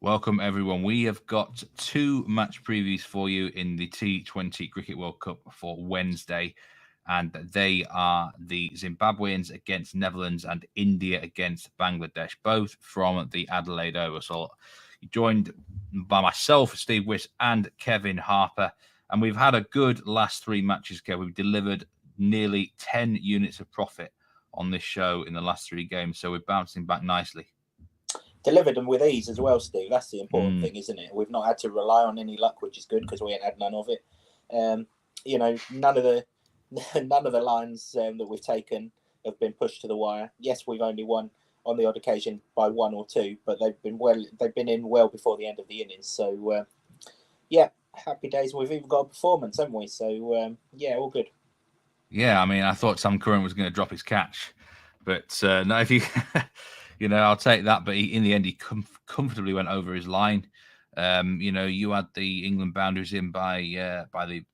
Welcome, everyone. We have got two match previews for you in the T20 Cricket World Cup for Wednesday, and they are the Zimbabweans against Netherlands and India against Bangladesh, both from the Adelaide Oval. So joined by myself, Steve Wyss, and Kevin Harper, and we've had a good last three matches, Kev. We've delivered nearly 10 units of profit on this show in the last three games, so we're bouncing back nicely. Delivered them with ease as well, Steve. That's the important thing, isn't it? We've not had to rely on any luck, which is good because we ain't had none of it. None of the lines that we've taken have been pushed to the wire. Yes, we've only won on the odd occasion by one or two, but they've been in well before the end of the innings. So happy days. We've even got a performance, haven't we? So all good. Yeah, I mean, I thought Sam Curran was going to drop his catch, but no, if you. I'll take that. But in the end, he comfortably went over his line. You had the England boundaries in by the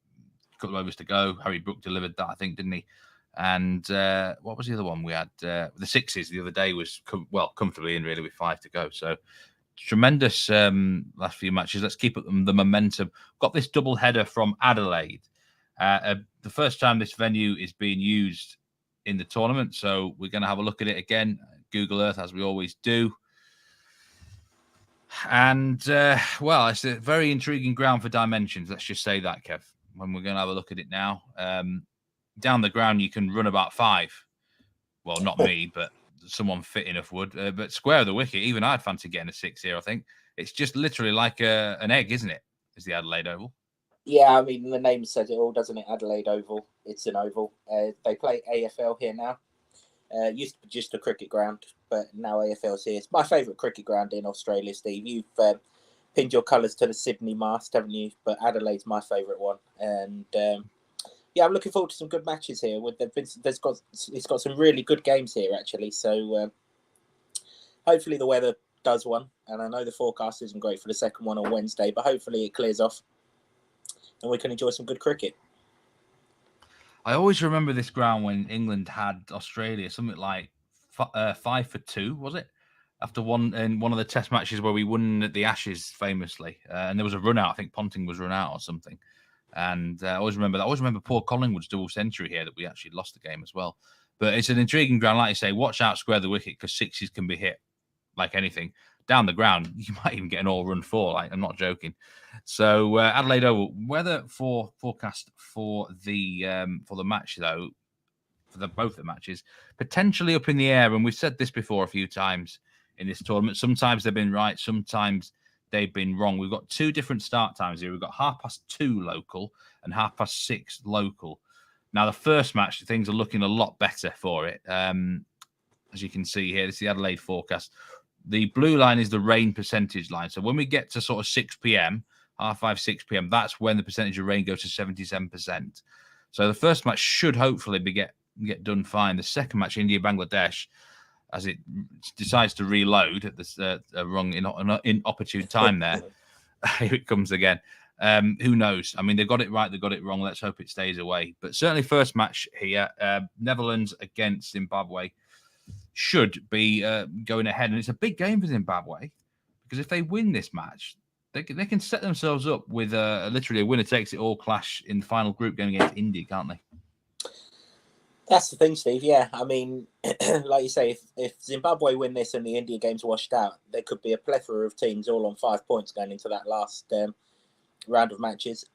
couple of overs to go. Harry Brook delivered that, I think, didn't he? And what was the other one we had? The sixes the other day was comfortably in, really, with 5 to go. So tremendous last few matches. Let's keep up the momentum. Got this double header from Adelaide. The first time this venue is being used in the tournament. So we're going to have a look at it again. Google Earth, as we always do. And, it's a very intriguing ground for dimensions. Let's just say that, Kev, when we're going to have a look at it now. Down the ground, you can run about 5. Well, not me, but someone fit enough would. But square of the wicket, even I'd fancy getting a 6 here, I think. It's just literally like an egg, isn't it? Is the Adelaide Oval. Yeah, I mean, the name says it all, doesn't it? Adelaide Oval. It's an oval. They play AFL here now. Used to be just a cricket ground, but now AFL's here. It's my favourite cricket ground in Australia, Steve. You've pinned your colours to the Sydney mast, haven't you? But Adelaide's my favourite one. And I'm looking forward to some good matches here. It's got some really good games here, actually. So hopefully the weather does one. And I know the forecast isn't great for the second one on Wednesday, but hopefully it clears off and we can enjoy some good cricket. I always remember this ground when England had Australia, something like 5 for 2, was it? After one of the test matches where we won at the Ashes famously. And there was a run out. I think Ponting was run out or something. And I always remember that. I always remember Paul Collingwood's double century here that we actually lost the game as well. But it's an intriguing ground. Like you say, watch out, square the wicket, because sixes can be hit like anything. Down the ground, you might even get an all-run 4. Like, I'm not joking. So Adelaide Oval, weather forecast for the match though, for both the matches, potentially up in the air. And we've said this before a few times in this tournament. Sometimes they've been right, sometimes they've been wrong. We've got 2 different start times here. We've got 2:30 local and 6:30 local. Now the first match, things are looking a lot better for it. As you can see here, this is the Adelaide forecast. The blue line is the rain percentage line. So when we get to sort of 6 p.m., 5:30, 6 p.m., that's when the percentage of rain goes to 77%. So the first match should hopefully get done fine. The second match, India-Bangladesh, as it decides to reload at this wrong inopportune time there. Here it comes again. Who knows? I mean, they've got it right, they've got it wrong. Let's hope it stays away. But certainly first match here, Netherlands against Zimbabwe, should be going ahead. And it's a big game for Zimbabwe because if they win this match, they can set themselves up with literally a winner-takes-it-all clash in the final group game against India, can't they? That's the thing, Steve. Yeah, I mean, like you say, if Zimbabwe win this and the India game's washed out, there could be a plethora of teams all on 5 points going into that last round of matches,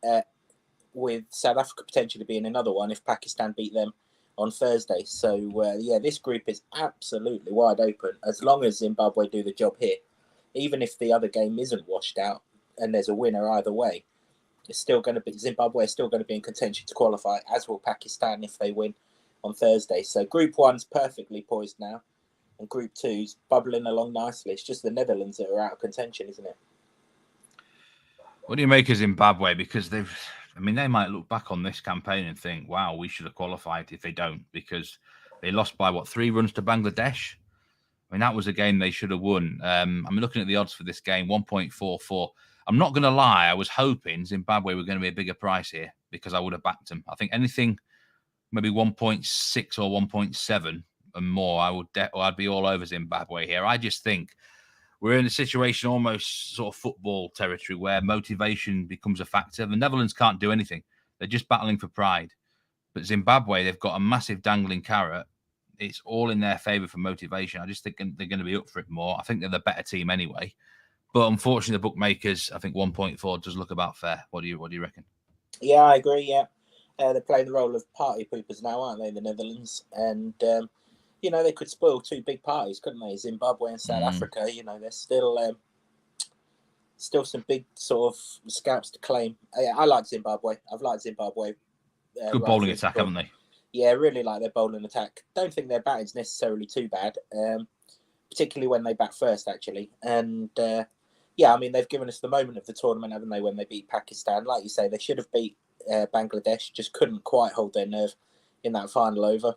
with South Africa potentially being another one if Pakistan beat them on Thursday. So, this group is absolutely wide open as long as Zimbabwe do the job here. Even if the other game isn't washed out and there's a winner either way, Zimbabwe is still going to be in contention to qualify, as will Pakistan if they win on Thursday. So Group 1's perfectly poised now, and Group 2's bubbling along nicely. It's just the Netherlands that are out of contention, isn't it? What do you make of Zimbabwe? Because they might look back on this campaign and think, wow, we should have qualified if they don't, because they lost by, 3 runs to Bangladesh? I mean, that was a game they should have won. I'm looking at the odds for this game, 1.44. I'm not going to lie, I was hoping Zimbabwe were going to be a bigger price here because I would have backed them. I think anything maybe 1.6 or 1.7 and more, I'd be all over Zimbabwe here. I just think we're in a situation almost sort of football territory where motivation becomes a factor. The Netherlands can't do anything. They're just battling for pride. But Zimbabwe, they've got a massive dangling carrot. It's all in their favour for motivation. I just think they're going to be up for it more. I think they're the better team anyway. But unfortunately, the bookmakers, I think 1.4 does look about fair. What do you reckon? Yeah, I agree. Yeah, they're playing the role of party poopers now, aren't they, the Netherlands? And they could spoil two big parties, couldn't they? Zimbabwe and South Africa. There's still some big sort of scalps to claim. I like Zimbabwe. I've liked Zimbabwe. Good bowling attack, haven't they? Yeah, really like their bowling attack. Don't think their batting's necessarily too bad, particularly when they bat first, actually. And they've given us the moment of the tournament, haven't they, when they beat Pakistan? Like you say, they should have beat Bangladesh, just couldn't quite hold their nerve in that final over.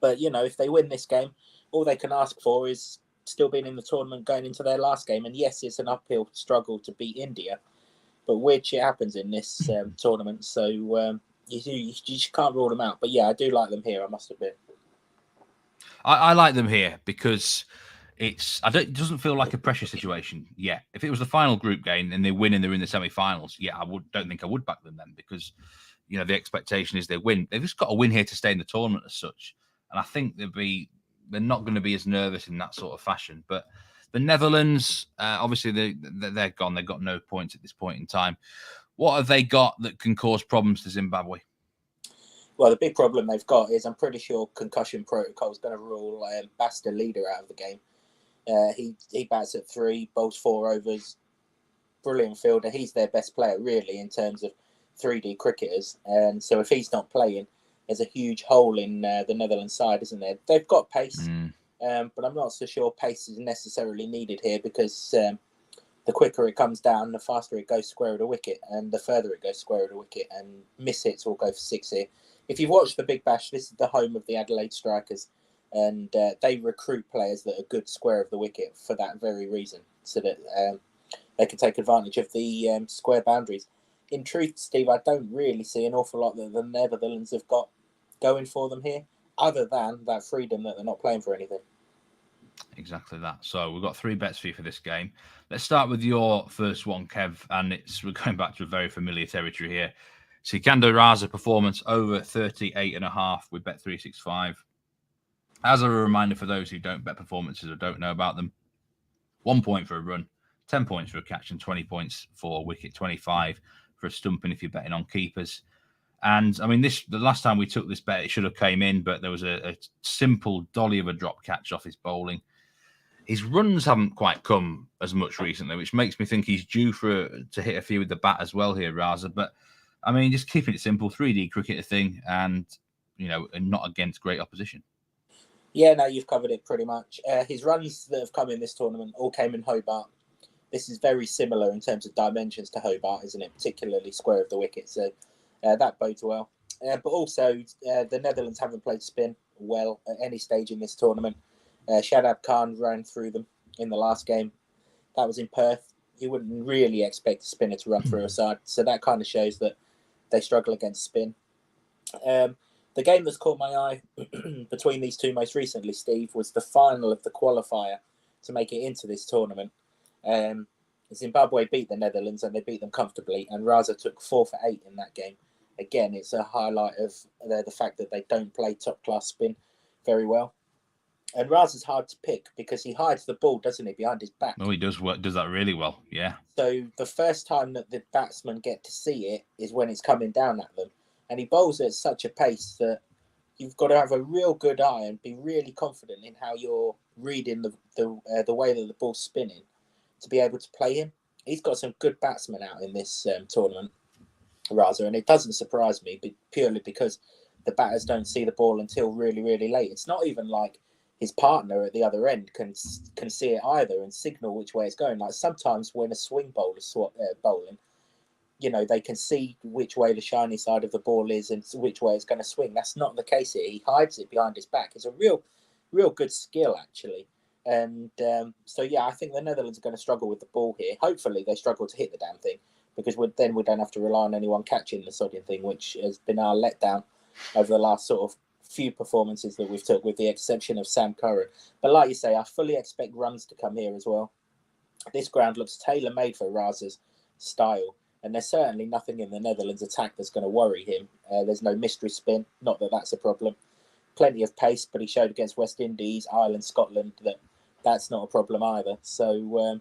But, if they win this game, all they can ask for is still being in the tournament going into their last game. And yes, it's an uphill struggle to beat India, but weird shit happens in this tournament. So you just can't rule them out. But yeah, I do like them here, I must admit. I like them here because it doesn't feel like a pressure situation yet. If it was the final group game and they win and they're in the semi-finals, yeah, don't think I would back them then because the expectation is they win. They've just got to win here to stay in the tournament as such. And I think they're not going to be as nervous in that sort of fashion. But the Netherlands, obviously they're gone. They've got no points at this point in time. What have they got that can cause problems to Zimbabwe? Well, the big problem they've got is I'm pretty sure concussion protocol is going to rule Basta Leader out of the game. He bats at 3, bowls 4 overs. Brilliant fielder. He's their best player, really, in terms of 3D cricketers. And so if he's not playing, there's a huge hole in the Netherlands side, isn't there? They've got pace, but I'm not so sure pace is necessarily needed here because the quicker it comes down, the faster it goes square of the wicket, and the further it goes square of the wicket, and miss hits will go for 6 here. If you've watched the Big Bash, this is the home of the Adelaide Strikers, and they recruit players that are good square of the wicket for that very reason, so that they can take advantage of the square boundaries. In truth, Steve, I don't really see an awful lot that the Netherlands have got going for them here, other than that freedom that they're not playing for anything. Exactly that. So we've got 3 bets for you for this game. Let's start with your first one, Kev, and we're going back to a very familiar territory here. Sikandar Raza Performance over 38.5 with Bet365. As a reminder for those who don't bet performances or don't know about them, 1 point for a run, 10 points for a catch, and 20 points for a wicket, 25 for a stumping if you're betting on keepers. And I mean, the last time we took this bet, it should have came in, but there was a simple dolly of a drop catch off his bowling. His runs haven't quite come as much recently, which makes me think he's due to hit a few with the bat as well here, Raza. But I mean, just keeping it simple, 3D cricketer thing, and and not against great opposition. Yeah, no, you've covered it pretty much. His runs that have come in this tournament all came in Hobart. This is very similar in terms of dimensions to Hobart, isn't it? Particularly square of the wicket. So that bodes well. But also, the Netherlands haven't played spin well at any stage in this tournament. Shadab Khan ran through them in the last game. That was in Perth. You wouldn't really expect a spinner to run through a side. So that kind of shows that they struggle against spin. The game that's caught my eye between these two most recently, Steve, was the final of the qualifier to make it into this tournament. Zimbabwe beat the Netherlands and they beat them comfortably, and Raza took 4 for 8 in that game. Again, it's a highlight of the fact that they don't play top-class spin very well. And Raza's hard to pick because he hides the ball, doesn't he, behind his back? Oh, he does that really well, yeah. So the first time that the batsmen get to see it is when it's coming down at them. And he bowls at such a pace that you've got to have a real good eye and be really confident in how you're reading the way that the ball's spinning to be able to play him. He's got some good batsmen out in this tournament, Raza, and it doesn't surprise me purely because the batters don't see the ball until really, really late. It's not even like his partner at the other end can see it either and signal which way it's going. Like sometimes when a swing bowler's bowling, they can see which way the shiny side of the ball is and which way it's going to swing. That's not the case here. He hides it behind his back. It's a real good skill, actually. And I think the Netherlands are going to struggle with the ball here. Hopefully they struggle to hit the damn thing because then we don't have to rely on anyone catching the sodding thing, which has been our letdown over the last sort of few performances that we've took, with the exception of Sam Curran. But like you say, I fully expect runs to come here as well. This ground looks tailor-made for Raza's style, and there's certainly nothing in the Netherlands attack that's going to worry him. There's no mystery spin, not that that's a problem. Plenty of pace, but he showed against West Indies, Ireland, Scotland that that's not a problem either. So,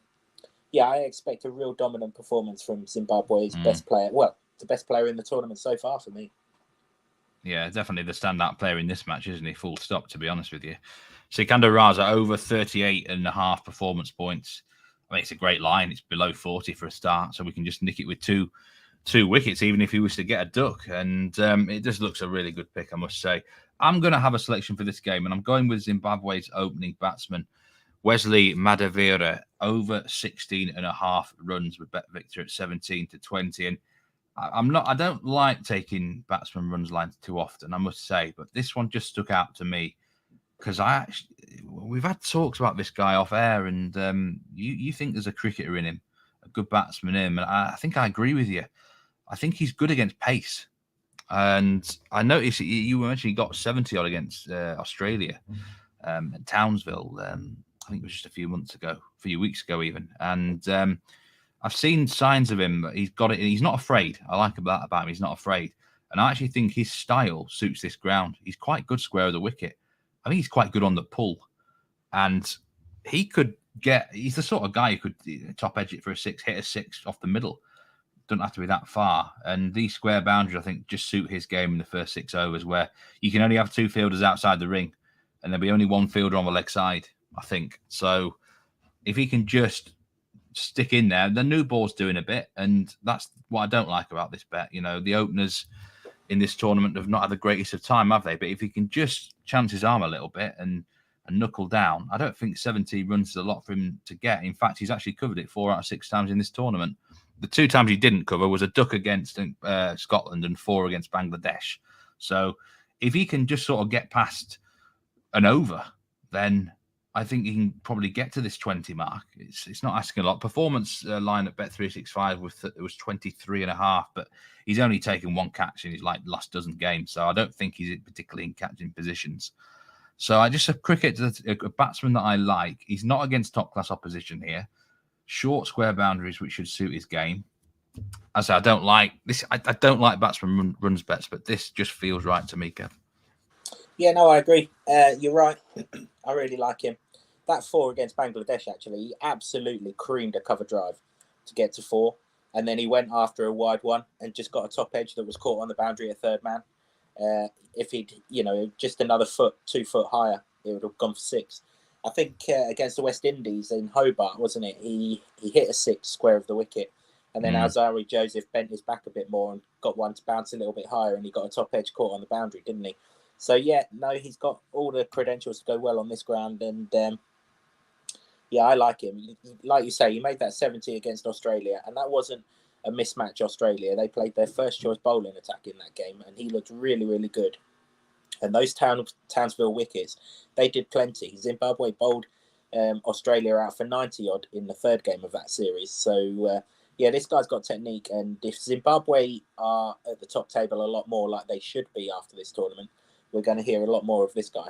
yeah, I expect a real dominant performance from Zimbabwe's best player. Well, the best player in the tournament so far for me. Yeah, definitely the standout player in this match, isn't he? Full stop, to be honest with you. Sikander Raza over 38.5 performance points. I mean, it's a great line. It's below 40 for a start, so we can just nick it with two wickets, even if he was to get a duck. And it just looks a really good pick, I must say. I'm going to have a selection for this game, and I'm going with Zimbabwe's opening batsman, Wesley Madhevere, over 16.5 runs with Bet Victor at 17-20. And I don't like taking batsman runs lines too often, I must say, but this one just stuck out to me because we've had talks about this guy off air, and you think there's a cricketer in him, a good batsman in him, and I think I agree with you. I think he's good against pace, and I noticed you mentioned he got 70 odd against Australia at Townsville. I think it was just a few weeks ago even, and I've seen signs of him. He's got it. He's not afraid. I like that about him. He's not afraid. And I actually think his style suits this ground. He's quite good square of the wicket. I think he's quite good on the pull. And he's the sort of guy who could top edge it for a six, hit a six off the middle. Doesn't have to be that far. And these square boundaries, I think, just suit his game in the first 6 overs, where you can only have 2 fielders outside the ring and there'll be only 1 fielder on the leg side, I think. So if he can just stick in there, the new ball's doing a bit, and that's what I don't like about this bet. You know, the openers in this tournament have not had the greatest of time, have they? But if he can just chance his arm a little bit and knuckle down, I don't think 70 runs is a lot for him to get. In fact, he's actually covered it 4 out of 6 times in this tournament. The 2 times he didn't cover was a duck against Scotland and 4 against Bangladesh. So if he can just sort of get past an over, then I think he can probably get to this 20 mark. It's not asking a lot. Performance line at Bet365 it was 23.5, but he's only taken 1 catch in his last dozen games, so I don't think he's particularly in catching positions. So a batsman that I like. He's not against top class opposition here. Short square boundaries, which should suit his game. As I don't like this. I don't like batsman runs bets, but this just feels right to me, Kev. Yeah, no, I agree. You're right. I really like him. That 4 against Bangladesh, actually, he absolutely creamed a cover drive to get to 4. And then he went after a wide one and just got a top edge that was caught on the boundary at third man. If he'd, just another 2 foot higher, it would have gone for 6. I think against the West Indies in Hobart, wasn't it? He hit a 6 square of the wicket. And then Alzari Joseph bent his back a bit more and got one to bounce a little bit higher, and he got a top edge caught on the boundary, didn't he? So, yeah, no, he's got all the credentials to go well on this ground. And, yeah, I like him. Like you say, he made that 70 against Australia, and that wasn't a mismatch Australia. They played their first choice bowling attack in that game, and he looked really, really good. And those Townsville wickets, they did plenty. Zimbabwe bowled Australia out for 90 odd in the third game of that series. So, yeah, this guy's got technique. And if Zimbabwe are at the top table a lot more like they should be after this tournament, we're going to hear a lot more of this guy.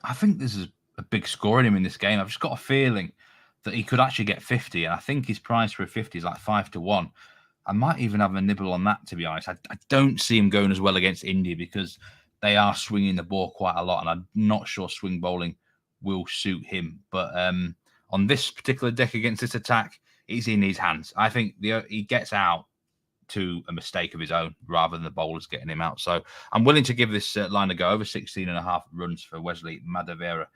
I think this is a big score in him in this game. I've just got a feeling that he could actually get 50. And I think his price for a 50 is like 5-1. I might even have a nibble on that, to be honest. I don't see him going as well against India because they are swinging the ball quite a lot, and I'm not sure swing bowling will suit him. But on this particular deck against this attack, it's in his hands. I think he gets out to a mistake of his own rather than the bowlers getting him out. So I'm willing to give this line a go, over 16.5 runs for Wesley Madhevere.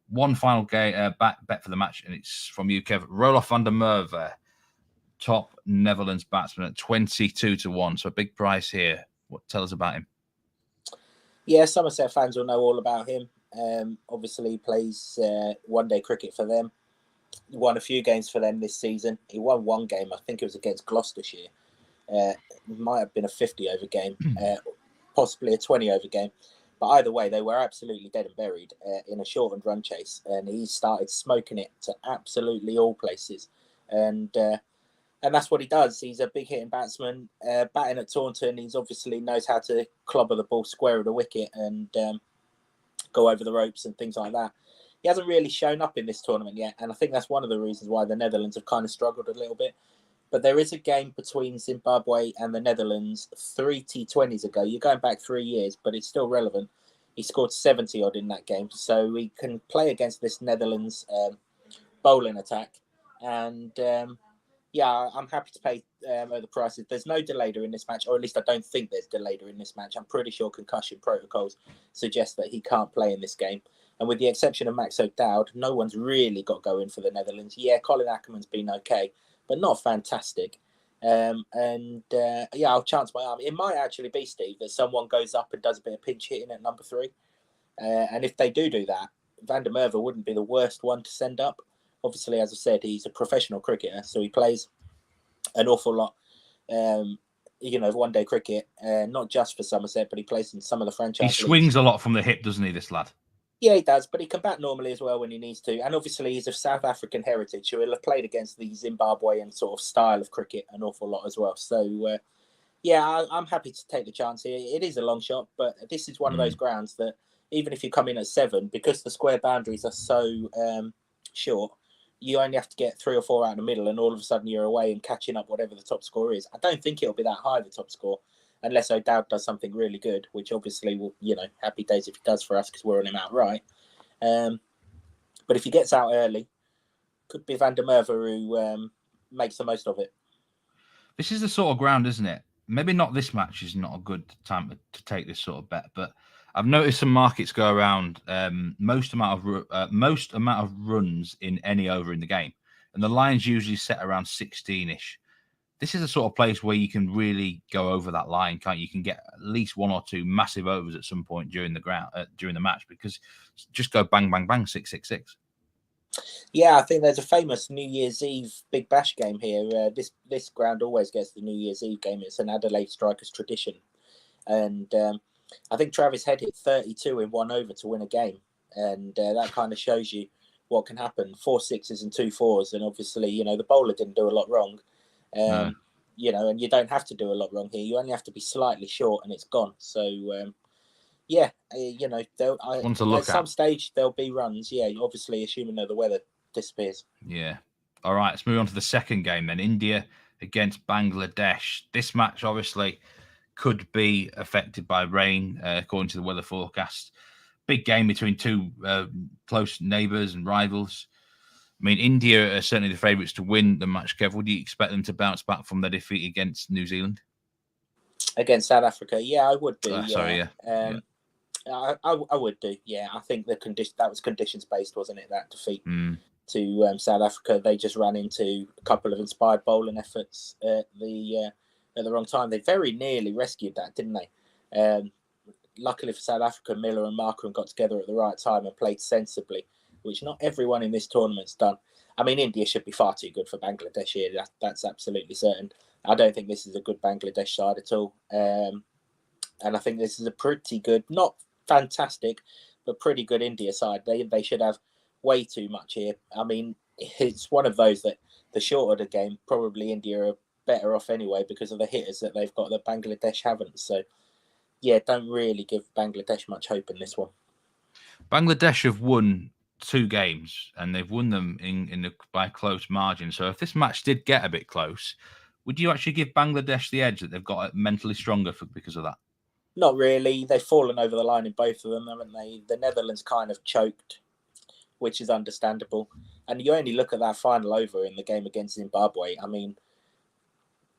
One final bet for the match, and it's from you, Kev. Roelof van der Merwe, top Netherlands batsman at 22-1. So a big price here. Tell us about him. Yeah, Somerset fans will know all about him. Obviously, he plays one-day cricket for them. He won a few games for them this season. He won 1 game. I think it was against Gloucestershire. It might have been a 50-over game, possibly a 20-over game. But either way, they were absolutely dead and buried in a shortened run chase. And he started smoking it to absolutely all places. And And that's what he does. He's a big hitting batsman. Batting at Taunton, he's obviously knows how to clobber the ball square of the wicket and go over the ropes and things like that. He hasn't really shown up in this tournament yet, and I think that's one of the reasons why the Netherlands have kind of struggled a little bit. But there is a game between Zimbabwe and the Netherlands 3 T20s ago. You're going back 3 years, but it's still relevant. He scored 70 odd in that game, so we can play against this Netherlands bowling attack. And yeah, I'm happy to pay the prices. There's no delayer in this match, or at least I don't think there's delayer in this match. I'm pretty sure concussion protocols suggest that he can't play in this game. And with the exception of Max O'Dowd, no one's really got going for the Netherlands. Yeah, Colin Ackerman's been okay, but not fantastic. Yeah, I'll chance my arm. It might actually be, Steve, that someone goes up and does a bit of pinch hitting at number 3. And if they do that, Van der Merwe wouldn't be the worst one to send up. Obviously, as I said, he's a professional cricketer, so he plays an awful lot, one-day cricket, not just for Somerset, but he plays in some of the franchise He swings a lot from the hip, doesn't he, this lad? Yeah, he does, but he can bat normally as well when he needs to. And obviously, he's of South African heritage, so he'll have played against the Zimbabwean sort of style of cricket an awful lot as well. So, yeah, I'm happy to take the chance here. It is a long shot, but this is one of those grounds that even if you come in at 7, because the square boundaries are so short, you only have to get 3 or 4 out in the middle, and all of a sudden you're away and catching up whatever the top score is. I don't think it'll be that high, the top score, unless O'Dowd does something really good, which obviously will, happy days if he does for us because we're on him outright. But if he gets out early, could be Van der Merwe who makes the most of it. This is the sort of ground, isn't it? Maybe not this match is not a good time to take this sort of bet, but I've noticed some markets go around most amount of runs in any over in the game, and the line's usually set around 16-ish. This is a sort of place where you can really go over that line, can't you? You can get at least 1 or 2 massive overs at some point during the match, because just go bang, bang, bang, 6-6-6. Yeah, I think there's a famous New Year's Eve Big Bash game here. This ground always gets the New Year's Eve game. It's an Adelaide strikers tradition, and I think Travis Head hit 32 in 1 over to win a game, and that kind of shows you what can happen. 4 6s and 2 4s, and obviously, the bowler didn't do a lot wrong. And you don't have to do a lot wrong here. You only have to be slightly short, and it's gone. So, yeah, at some stage there'll be runs. Yeah, obviously, assuming that the weather disappears. Yeah. All right, let's move on to the second game then. India against Bangladesh. This match obviously could be affected by rain, according to the weather forecast. Big game between 2 close neighbours and rivals. I mean, India are certainly the favourites to win the match, Kev. Would you expect them to bounce back from their defeat against New Zealand? Against South Africa? Yeah, I would do. I would do. Yeah, I think that was conditions-based, wasn't it, that defeat to South Africa? They just ran into a couple of inspired bowling efforts at the wrong time. They very nearly rescued that, didn't they? Luckily for South Africa, Miller and Markram got together at the right time and played sensibly, which not everyone in this tournament's done. I mean, India should be far too good for Bangladesh here. That's absolutely certain. I don't think this is a good Bangladesh side at all. And I think this is a pretty good, not fantastic, but pretty good India side. They should have way too much here. I mean, it's one of those that the shorter the game, probably India are better off anyway because of the hitters that they've got that Bangladesh haven't. So, yeah, don't really give Bangladesh much hope in this one. Bangladesh have won 2 games, and they've won them by close margin. So if this match did get a bit close, would you actually give Bangladesh the edge that they've got mentally stronger because of that? Not really. They've fallen over the line in both of them, haven't they? The Netherlands kind of choked, which is understandable. And you only look at that final over in the game against Zimbabwe. I mean,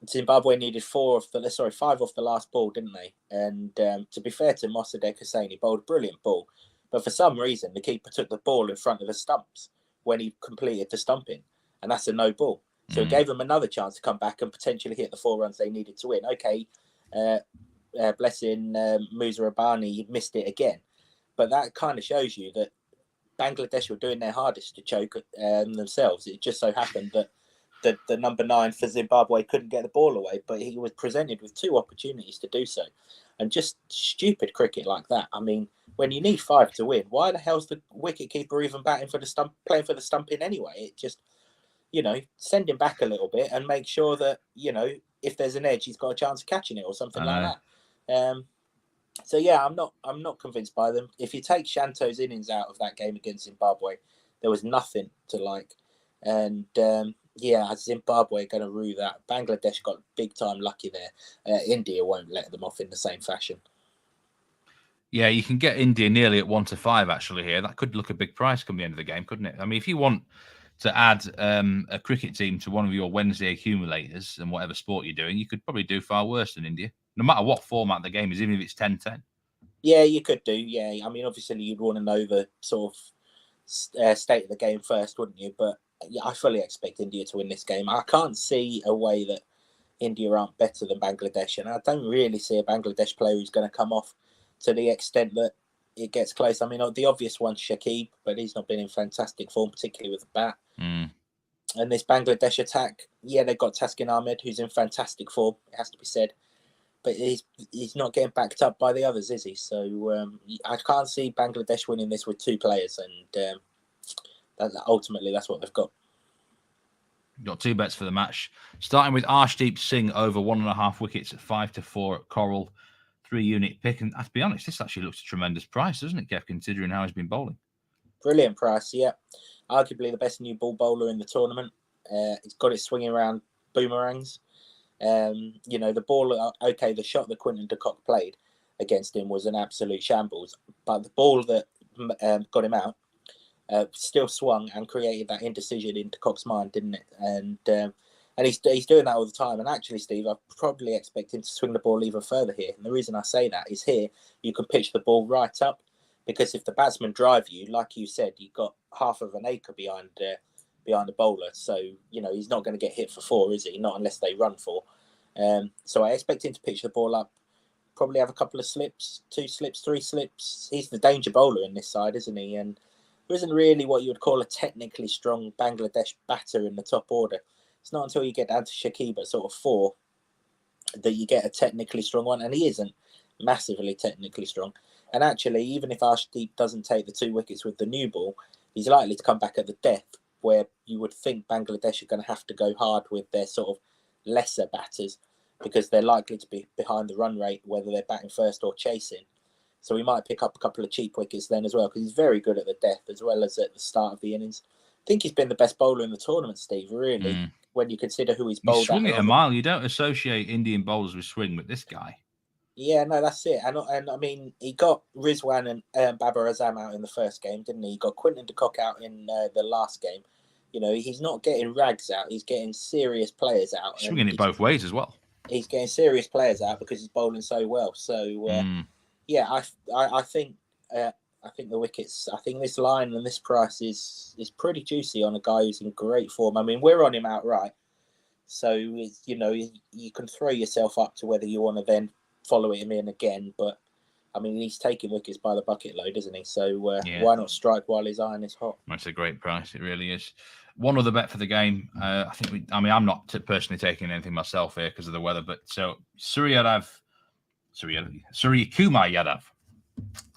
Zimbabwe needed 5 off the last ball, didn't they? And to be fair to Mossadegh Hussain, he bowled a brilliant ball. But for some reason, the keeper took the ball in front of the stumps when he completed the stumping. And that's a no ball. So it gave them another chance to come back and potentially hit the 4 runs they needed to win. Okay, blessing Musa Rabbani missed it again. But that kind of shows you that Bangladesh were doing their hardest to choke themselves. It just so happened that the number 9 for Zimbabwe couldn't get the ball away, but he was presented with 2 opportunities to do so. And just stupid cricket like that. I mean, when you need 5 to win, why the hell's the wicketkeeper even playing for the stumping anyway? send him back a little bit and make sure that, if there's an edge, he's got a chance of catching it or something like that. So yeah, I'm not convinced by them. If you take Shanto's innings out of that game against Zimbabwe, there was nothing to like. And Zimbabwe are going to rue that. Bangladesh got big time lucky there. India won't let them off in the same fashion. Yeah, you can get India nearly at 1-5 actually here. That could look a big price come the end of the game, couldn't it? I mean, if you want to add a cricket team to one of your Wednesday accumulators and whatever sport you're doing, you could probably do far worse than India, no matter what format the game is, even if it's 10-10. Yeah, you could do. Yeah, I mean, obviously you'd want to know the sort of state of the game first, wouldn't you? But yeah, I fully expect India to win this game. I can't see a way that India aren't better than Bangladesh, and I don't really see a Bangladesh player who's going to come off to the extent that it gets close. I mean, the obvious one's Shakib, but he's not been in fantastic form, particularly with the bat. And this Bangladesh attack, yeah, they've got Taskin Ahmed, who's in fantastic form, it has to be said. But he's not getting backed up by the others, is he? So I can't see Bangladesh winning this with two players, and ultimately that's what they've got. Got two bets for the match, starting with Arshdeep Singh over 1.5 wickets at 5-4 at Coral, 3-unit pick. And to be honest, this actually looks a tremendous price, doesn't it, Kev, considering how he's been bowling? Brilliant price, yeah. Arguably the best new ball bowler in the tournament. He's got it swinging around boomerangs. The ball, okay, the shot that Quinton de Kock played against him was an absolute shambles, but the ball that got him out still swung and created that indecision in de Kock's mind, didn't it? And he's doing that all the time. And actually, Steve, I probably expect him to swing the ball even further here. And the reason I say that is here you can pitch the ball right up, because if the batsman drive you, like you said, you've got half of an acre behind the bowler. So, he's not going to get hit for 4, is he? Not unless they run 4. So I expect him to pitch the ball up, probably have a couple of slips, 2 slips, 3 slips. He's the danger bowler in this side, isn't he? And there isn't really what you would call a technically strong Bangladesh batter in the top order. It's not until you get down to Shakib at sort of 4 that you get a technically strong one. And he isn't massively technically strong. And actually, even if Arshdeep doesn't take the 2 wickets with the new ball, he's likely to come back at the death, where you would think Bangladesh are going to have to go hard with their sort of lesser batters, because they're likely to be behind the run rate, whether they're batting first or chasing. So we might pick up a couple of cheap wickets then as well, because he's very good at the death as well as at the start of the innings. I think he's been the best bowler in the tournament, Steve, really, when you consider who he's bowled at. Swing it a mile. You don't associate Indian bowlers with swing, but this guy. Yeah, no, that's it. And I mean, he got Rizwan and Babar Azam out in the first game, didn't he? He got Quinton de Kock out in the last game. He's not getting rags out. He's getting serious players out. Swinging it both ways as well. He's getting serious players out because he's bowling so well. So, yeah, I think the wickets, I think this line and this price is pretty juicy on a guy who's in great form. I mean, we're on him outright. So, you can throw yourself up to whether you want to then follow him in again. But, I mean, he's taking wickets by the bucket load, isn't he? So, why not strike while his iron is hot? That's a great price. It really is. One other bet for the game. I'm not personally taking anything myself here because of the weather, but so Surya Kumar Yadav,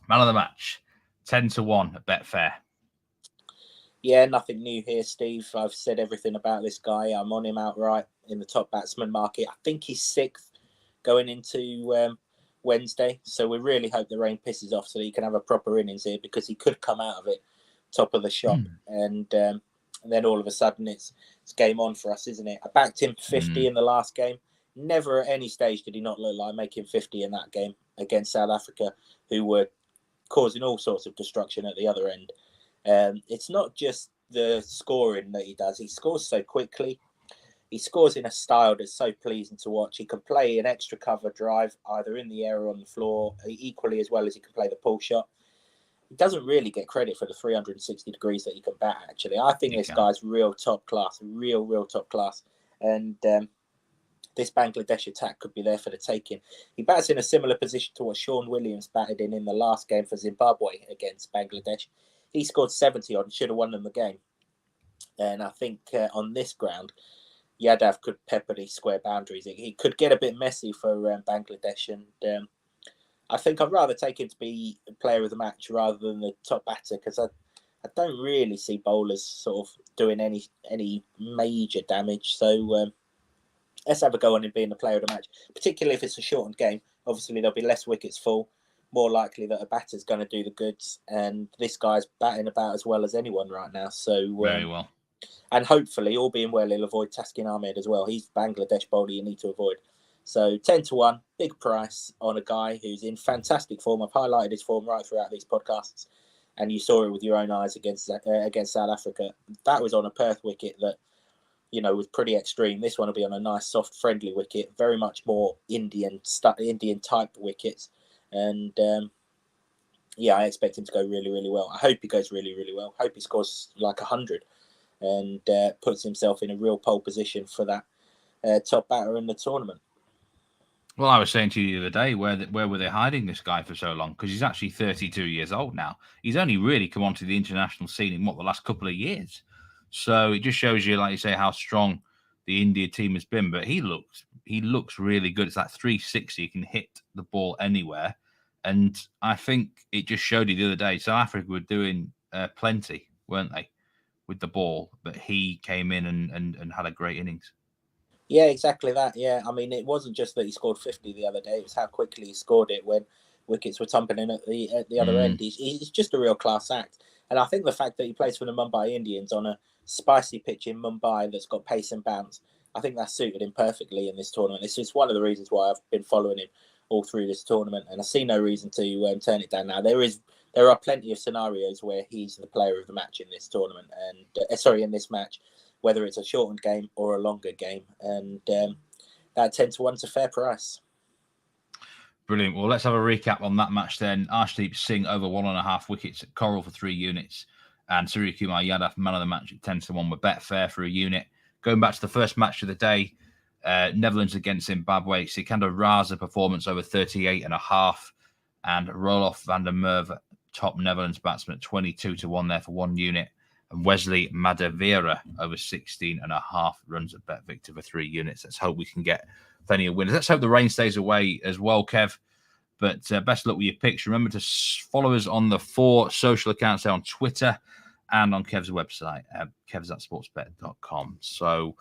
man of the match, 10-1 at Betfair. Yeah, nothing new here, Steve. I've said everything about this guy. I'm on him outright in the top batsman market. I think he's 6th going into Wednesday. So we really hope the rain pisses off so that he can have a proper innings here, because he could come out of it top of the shop. And then all of a sudden it's game on for us, isn't it? I backed him 50 in the last game. Never at any stage did he not look like making 50 in that game against South Africa, who were causing all sorts of destruction at the other end. It's not just the scoring that he does. He scores so quickly. He scores in a style that's so pleasing to watch. He can play an extra cover drive either in the air or on the floor, equally as well as he can play the pull shot. He doesn't really get credit for the 360 degrees that he can bat, actually. I think this guy's real top class, real top class. And this Bangladesh attack could be there for the taking. He bats in a similar position to what Sean Williams batted in the last game for Zimbabwe against Bangladesh. He scored 70 on, should have won them the game. And I think on this ground, Yadav could pepper these square boundaries. He could get a bit messy for Bangladesh. And I think I'd rather take him to be player of the match rather than the top batter, because I don't really see bowlers sort of doing any major damage. So let's have a go on him being the player of the match, particularly if it's a shortened game. Obviously, there'll be less wickets fall, more likely that a batter's going to do the goods, and this guy's batting about as well as anyone right now. So very well. And hopefully, all being well, he'll avoid Taskin Ahmed as well. He's Bangladesh bowler you need to avoid. So 10-1, big price on a guy who's in fantastic form. I've highlighted his form right throughout these podcasts, and you saw it with your own eyes against South Africa. That was on a Perth wicket that, you know, was pretty extreme. This one will be on a nice, soft, friendly wicket, very much more Indian type wickets. And yeah, I expect him to go really, really well. I hope he goes really, really well. I hope he scores like 100 and puts himself in a real pole position for that top batter in the tournament. Well, I was saying to you the other day, where were they hiding this guy for so long? Because he's actually 32 years old now. He's only really come onto the international scene in, the last couple of years. So it just shows you, like you say, how strong the India team has been. But he looks really good. It's that 360. He can hit the ball anywhere. And I think it just showed you the other day, South Africa were doing plenty, weren't they, with the ball? But he came in and had a great innings. Yeah, exactly that. Yeah, I mean, it wasn't just that he scored 50 the other day. It was how quickly he scored it when wickets were tumbling in at the other end. He's just a real class act. And I think the fact that he plays for the Mumbai Indians on a spicy pitch in Mumbai that's got pace and bounce, I think that suited him perfectly in this tournament. It's one of the reasons why I've been following him all through this tournament, and I see no reason to turn it down now. There are plenty of scenarios where he's the player of the match in this tournament, and in this match, whether it's a shortened game or a longer game. And that 10-1's a fair price. Brilliant. Well, let's have a recap on that match then. Arshdeep Singh over 1.5 wickets at Coral for 3 units. And Suryakumar Yadav, man of the match at 10-1 with Betfair for a unit. Going back to the first match of the day, Netherlands against Zimbabwe. Sikandar Raza Performance over 38.5. And Roloff van der Merwe, top Netherlands batsman at 22-1 there for 1 unit. And Wesley Madhevere over 16.5 runs at Bet Victor for 3 units. Let's hope we can get plenty of winners. Let's hope the rain stays away as well, Kev. But best of luck with your picks. Remember to follow us on the 4 social accounts there on Twitter and on Kev's website, kevs@sportsbet.com. So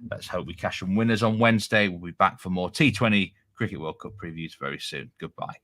let's hope we cash some winners on Wednesday. We'll be back for more T20 Cricket World Cup previews very soon. Goodbye.